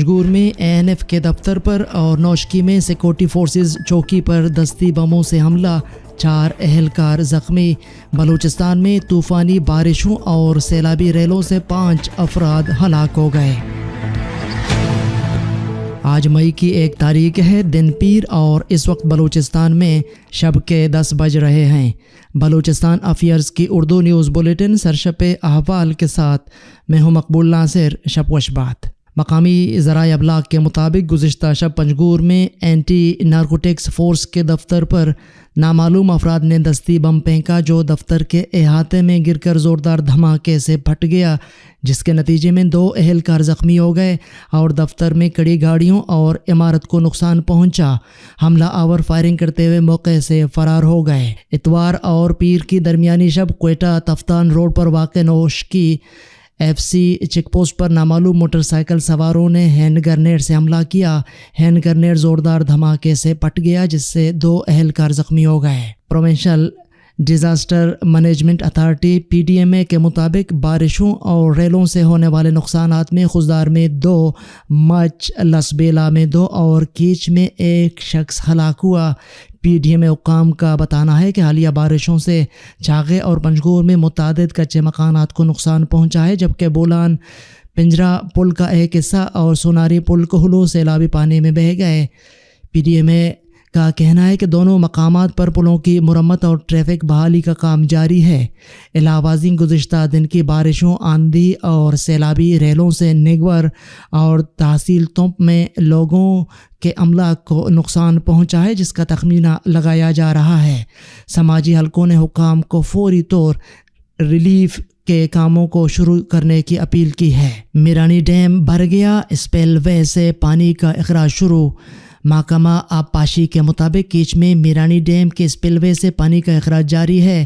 پنجگور میں ANF کے دفتر پر اور نوشکی میں سیکورٹی فورسز چوکی پر دستی بموں سے حملہ، 4 اہلکار زخمی۔ بلوچستان میں طوفانی بارشوں اور سیلابی ریلوں سے 5 افراد ہلاک ہو گئے۔ آج مئی کی 1 تاریخ ہے، دن پیر، اور اس وقت بلوچستان میں شب کے 10 بج رہے ہیں۔ بلوچستان افیئرز کی اردو نیوز بلیٹن سرشپ احوال کے ساتھ میں ہوں مقبول ناصر۔ شب و شبات۔ مقامی ذرائع ابلاغ کے مطابق گزشتہ شب پنجگور میں اینٹی نارکوٹکس فورس کے دفتر پر نامعلوم افراد نے دستی بم پھینکا جو دفتر کے احاطے میں گر کر زوردار دھماکے سے پھٹ گیا، جس کے نتیجے میں 2 اہلکار زخمی ہو گئے اور دفتر میں کھڑی گاڑیوں اور عمارت کو نقصان پہنچا۔ حملہ آور فائرنگ کرتے ہوئے موقع سے فرار ہو گئے۔ اتوار اور پیر کی درمیانی شب کوئٹہ تفتان روڈ پر واقع نوشکی FC چیک پوسٹ پر نامعلوم موٹر سائیکل سواروں نے ہینڈ گرنیڈ سے حملہ کیا۔ ہینڈ گرنیڈ زوردار دھماکے سے پھٹ گیا، جس سے 2 اہلکار زخمی ہو گئے۔ Provincial disaster management authority PDMA کے مطابق بارشوں اور ریلوں سے ہونے والے نقصانات میں خضدار میں 2، مچ لسبیلا میں 2 اور کیچ میں 1 شخص ہلاک ہوا۔ PDMA حکام کا بتانا ہے کہ حالیہ بارشوں سے چاغے اور پنجگور میں متعدد کچے مکانات کو نقصان پہنچا ہے، جبکہ بولان پنجرا پل کا ایک حصہ اور سوناری پل کوہلو سیلابی پانی میں بہہ گئے۔ PDMA کا کہنا ہے کہ دونوں مقامات پر پلوں کی مرمت اور ٹریفک بحالی کا کام جاری ہے۔ علاوہ ازیں گزشتہ دن کی بارشوں، آندھی اور سیلابی ریلوں سے نگور اور تحصیل توپ میں لوگوں کے املاک کو نقصان پہنچا ہے، جس کا تخمینہ لگایا جا رہا ہے۔ سماجی حلقوں نے حکام کو فوری طور ریلیف کے کاموں کو شروع کرنے کی اپیل کی ہے۔ میرانی ڈیم بھر گیا، اسپیل وے سے پانی کا اخراج شروع۔ محکمہ آبپاشی کے مطابق کیچ میں میرانی ڈیم کے اسپل وے سے پانی کا اخراج جاری ہے۔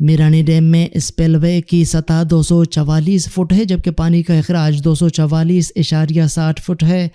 میرانی ڈیم میں اسپل وے کی سطح 244 فٹ ہے، جبکہ پانی کا اخراج 244.60 فٹ ہے۔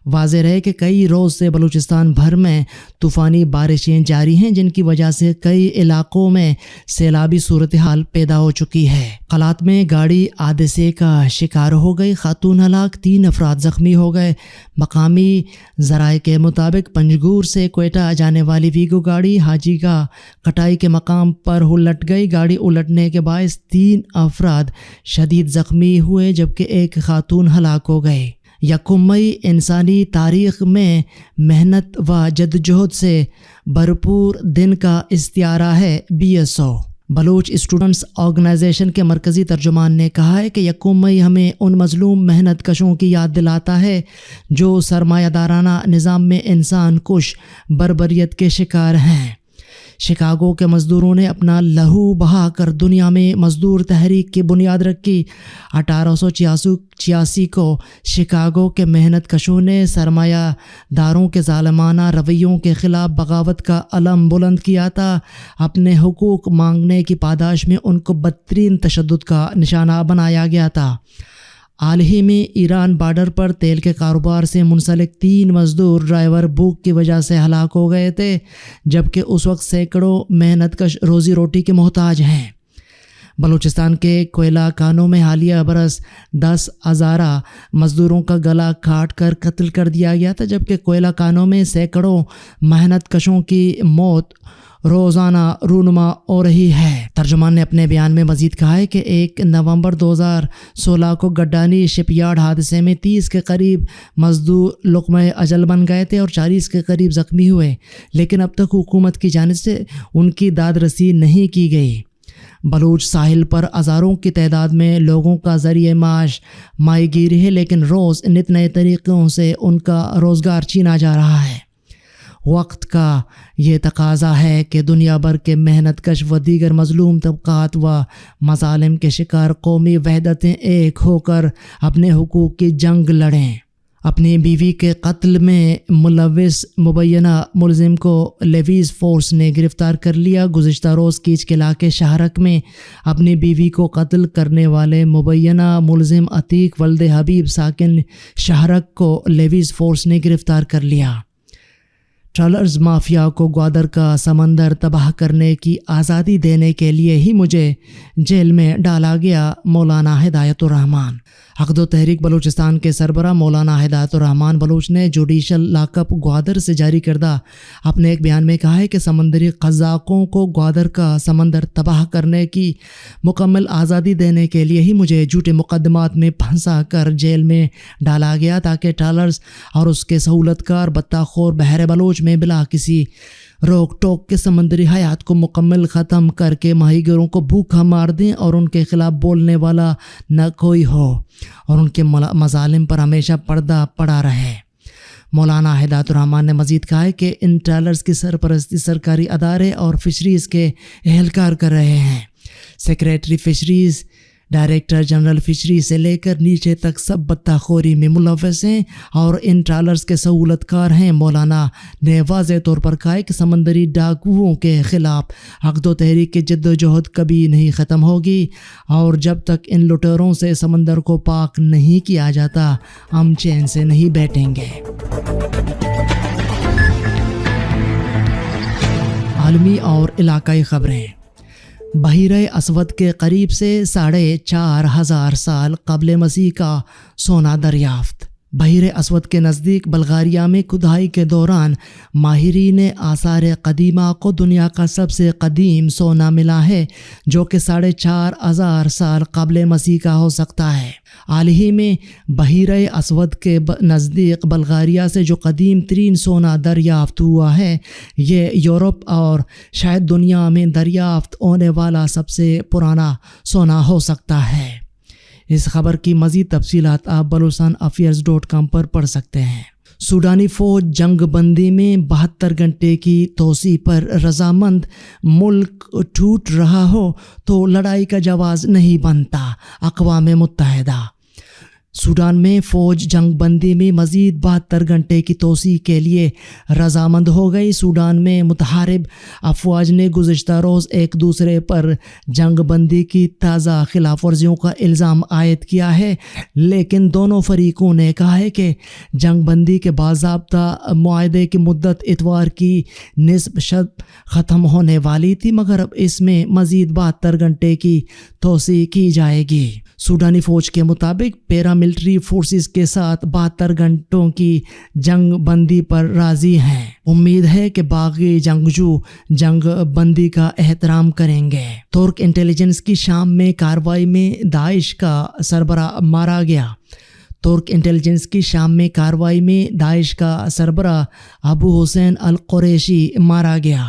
واضح رہے کہ کئی روز سے بلوچستان بھر میں طوفانی بارشیں جاری ہیں، جن کی وجہ سے کئی علاقوں میں سیلابی صورتحال پیدا ہو چکی ہے۔ قلات میں گاڑی حادثے کا شکار ہو گئی، خاتون ہلاک، 3 افراد زخمی ہو گئے۔ مقامی ذرائع کے مطابق پنجگور سے کوئٹہ جانے والی ویگو گاڑی حاجی گاہ کٹائی کے مقام پر الٹ گئی۔ گاڑی الٹنے کے باعث 3 افراد شدید زخمی ہوئے، جبکہ 1 خاتون ہلاک ہو گئے۔ 1 مئی انسانی تاریخ میں محنت و جدوجہد سے بھرپور دن کا استعارہ ہے۔ BSO بلوچ اسٹوڈنٹس آرگنائزیشن کے مرکزی ترجمان نے کہا ہے کہ 1 مئی ہمیں ان مظلوم محنت کشوں کی یاد دلاتا ہے جو سرمایہ دارانہ نظام میں انسان کش بربریت کے شکار ہیں۔ شکاگو کے مزدوروں نے اپنا لہو بہا کر دنیا میں مزدور تحریک کی بنیاد رکھی۔ 1886 کو شکاگو کے محنت کشوں نے سرمایہ داروں کے ظالمانہ رویوں کے خلاف بغاوت کا علم بلند کیا تھا۔ اپنے حقوق مانگنے کی پاداش میں ان کو بدترین تشدد کا نشانہ بنایا گیا تھا۔ حال ہی میں ایران بارڈر پر تیل کے کاروبار سے منسلک 3 مزدور ڈرائیور بھوک کی وجہ سے ہلاک ہو گئے تھے، جبکہ اس وقت سینکڑوں محنت کش روزی روٹی کے محتاج ہیں۔ بلوچستان کے کوئلہ کانوں میں حالیہ برس 10 ہزارہ مزدوروں کا گلا کاٹ کر قتل کر دیا گیا تھا، جبکہ کوئلہ کانوں میں سینکڑوں محنت کشوں کی موت روزانہ رونما ہو رہی ہے۔ ترجمان نے اپنے بیان میں مزید کہا ہے کہ 1 نومبر 2016 کو گڈانی شپ یارڈ حادثے میں 30 کے قریب مزدور لقمہ اجل بن گئے تھے اور 40 کے قریب زخمی ہوئے، لیکن اب تک حکومت کی جانب سے ان کی داد رسی نہیں کی گئی۔ بلوچ ساحل پر ہزاروں کی تعداد میں لوگوں کا ذریعہ معاش ماہی گیری ہے، لیکن روز نت نئے طریقوں سے ان کا روزگار چھینا جا رہا ہے۔ وقت کا یہ تقاضا ہے کہ دنیا بھر کے محنت کش و دیگر مظلوم طبقات و مظالم کے شکار قومی وحدتیں ایک ہو کر اپنے حقوق کی جنگ لڑیں۔ اپنی بیوی کے قتل میں ملوث مبینہ ملزم کو لیویز فورس نے گرفتار کر لیا۔ گزشتہ روز کیچ کے علاقے شہرک میں اپنی بیوی کو قتل کرنے والے مبینہ ملزم عتیق ولد حبیب ساکن شہرک کو لیویز فورس نے گرفتار کر لیا۔ ٹرالرز مافیا کو گوادر کا سمندر تباہ کرنے کی آزادی دینے کے لیے ہی مجھے جیل میں ڈالا گیا. مولانا ہدایت الرحمان. عقد و تحریک بلوچستان کے سربراہ مولانا ہدایت الرحمان بلوچ نے جوڈیشل لاک اپ گوادر سے جاری کردہ اپنے ایک بیان میں کہا ہے کہ سمندری قزاقوں کو گوادر کا سمندر تباہ کرنے کی مکمل آزادی دینے کے لیے ہی مجھے جھوٹے مقدمات میں پھنسا کر جیل میں ڈالا گیا تاکہ ٹرالرز اور اس کے سہولت کار بطہ خور بحر بلوچ میں بلا کسی روک ٹوک کے سمندری حیات کو مکمل ختم کر کے ماہی گیروں کو بھوکا مار دیں اور ان کے خلاف بولنے والا نہ کوئی ہو اور ان کے مظالم پر ہمیشہ پردہ پڑا رہے. مولانا ہدایت الرحمان نے مزید کہا ہے کہ ان ٹرالرز کی سرپرستی سرکاری ادارے اور فشریز کے اہلکار کر رہے ہیں. Secretary fisheries, director general fishery سے لے کر نیچے تک سب بطہ خوری میں ملوث ہیں اور ان ٹرالرز کے سہولت کار ہیں. مولانا نے واضح طور پر کہا کہ سمندری ڈاکوؤں کے خلاف عقد و تحریک کی جد و جہد کبھی نہیں ختم ہوگی اور جب تک ان لٹیروں سے سمندر کو پاک نہیں کیا جاتا ہم چین سے نہیں بیٹھیں گے. عالمی اور علاقائی خبریں. بحیرہ اسود کے قریب سے 4,500 سال قبل مسیح کا سونا دریافت. بحیرہ اسود کے نزدیک بلغاریہ میں کھدائی کے دوران ماہرین آثار قدیمہ کو دنیا کا سب سے قدیم سونا ملا ہے جو کہ 4,500 سال قبل مسیح کا ہو سکتا ہے. حال ہی میں بحیرہ اسود کے نزدیک بلغاریہ سے جو قدیم ترین سونا دریافت ہوا ہے یہ یورپ اور شاید دنیا میں دریافت ہونے والا سب سے پرانا سونا ہو سکتا ہے. اس خبر کی مزید تفصیلات آپ بلوچستان پر پڑھ سکتے ہیں. سوڈانی فوج جنگ بندی میں 72 گھنٹے کی توسیع پر رضامند. ملک ٹوٹ رہا ہو تو لڑائی کا جواز نہیں بنتا. اقوام متحدہ. سوڈان میں فوج جنگ بندی میں مزید 72 گھنٹے کی توسیع کے لیے رضامند ہو گئی. سوڈان میں متحارب افواج نے گزشتہ روز ایک دوسرے پر جنگ بندی کی تازہ خلاف ورزیوں کا الزام عائد کیا ہے لیکن دونوں فریقوں نے کہا ہے کہ جنگ بندی کے باضابطہ معاہدے کی مدت اتوار کی نصف شب ختم ہونے والی تھی مگر اب اس میں مزید 72 گھنٹے کی توسیع کی جائے گی. سوڈانی فوج کے مطابق پیراملٹری فورسز کے ساتھ 72 گھنٹوں کی جنگ بندی پر راضی ہیں. امید ہے کہ باغی جنگجو جنگ بندی کا احترام کریں گے. ترک انٹیلیجنس کی شام میں کارروائی میں داعش کا سربراہ مارا گیا. ترک انٹیلیجنس کی شام میں کارروائی میں داعش کا سربراہ ابو حسین القریشی مارا گیا.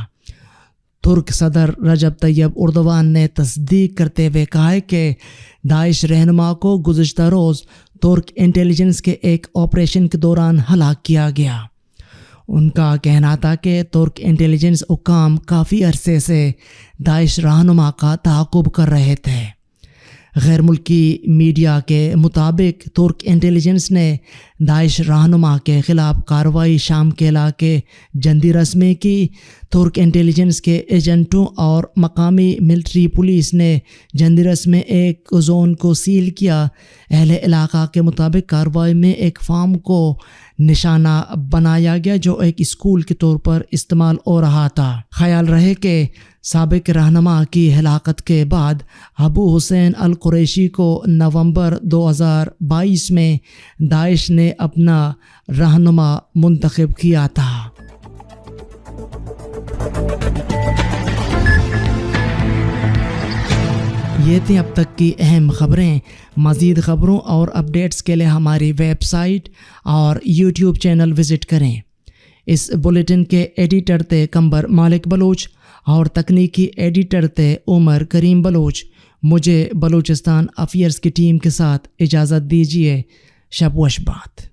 ترک صدر رجب طیب اردوان نے تصدیق کرتے ہوئے کہا ہے کہ داعش رہنما کو گزشتہ روز ترک انٹیلیجنس کے ایک آپریشن کے دوران ہلاک کیا گیا. ان کا کہنا تھا کہ ترک انٹیلیجنس حکام کافی عرصے سے داعش رہنما کا تعاقب کر رہے تھے. غیر ملکی میڈیا کے مطابق ترک انٹیلیجنس نے داعش رہنما کے خلاف کارروائی شام کے علاقے جندیرس میں کی. ترک انٹیلیجنس کے ایجنٹوں اور مقامی ملٹری پولیس نے جندیرس میں ایک زون کو سیل کیا. اہل علاقہ کے مطابق کارروائی میں ایک فارم کو نشانہ بنایا گیا جو ایک اسکول کے طور پر استعمال ہو رہا تھا. خیال رہے کہ سابق رہنما کی ہلاکت کے بعد ابو حسین القریشی کو نومبر 2022 میں داعش نے اپنا رہنما منتخب کیا تھا. یہ تھیں اب تک کی اہم خبریں. مزید خبروں اور اپڈیٹس کے لیے ہماری ویب سائٹ اور یوٹیوب چینل وزٹ کریں. اس بلیٹن کے ایڈیٹر تھے قمبر مالک بلوچ اور تکنیکی ایڈیٹر تھے عمر کریم بلوچ. مجھے بلوچستان افیئرز کی ٹیم کے ساتھ اجازت دیجیے. شب وش بات.